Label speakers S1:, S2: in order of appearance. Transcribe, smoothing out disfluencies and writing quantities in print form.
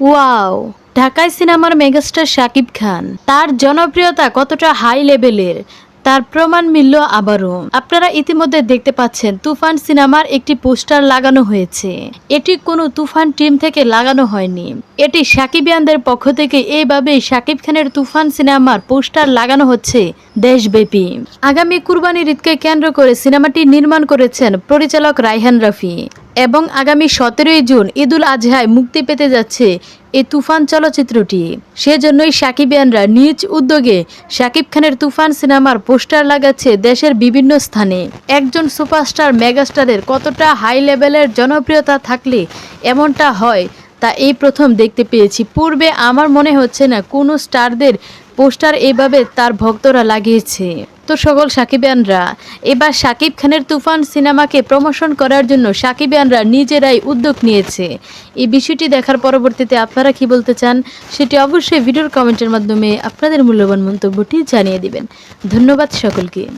S1: Wow, ঢাকায় সিনেমার megastar Shakib Khan, তার জনপ্রিয়তা কতটা হাই লেভেলের তার প্রমাণ মিলল আবারও। আপনারা ইতিমধ্যে দেখতে পাচ্ছেন তুফান সিনেমার একটি পোস্টার লাগানো হয়েছে। এটি কোনো তুফান টিম থেকে লাগানো হয়নি, এটি সাকিবিয়ানদের পক্ষ থেকে এইভাবেই শাকিব খানের তুফান সিনেমার পোস্টার লাগানো হচ্ছে দেশব্যাপী। আগামী কুরবানির ঈদকে কেন্দ্র করে সিনেমাটি নির্মাণ করেছেন পরিচালক রায়হান রাফি এবং আগামী 17ই জুন ঈদুল আজহায় মুক্তি পেতে যাচ্ছে এই তুফান চলচ্চিত্রটি। সেজন্যই সাকিবিয়ানরা নিজ উদ্যোগে শাকিব খানের তুফান সিনেমার পোস্টার লাগাচ্ছে দেশের বিভিন্ন স্থানে। একজন সুপারস্টার মেগাস্টারের কতটা হাই লেভেলের জনপ্রিয়তা থাকলে এমনটা হয় তা এই প্রথম দেখতে পেয়েছি। পূর্বে আমার মনে হচ্ছে না কোনো স্টারদের পোস্টার এইভাবে তার ভক্তরা লাগিয়েছে। তো সকল সাকিবিয়ানরা এবার শাকিব খানের তুফান সিনেমাকে প্রমোশন করার জন্য সাকিবিয়ানরা নিজেরাই উদ্যোগ নিয়েছে। এই বিষয়টি দেখার পরবর্তীতে আপনারা কি বলতে চান সেটি অবশ্যই ভিডিওর কমেন্টের মাধ্যমে আপনাদের মূল্যবান মন্তব্যটি জানিয়ে দিবেন। ধন্যবাদ সকলকে।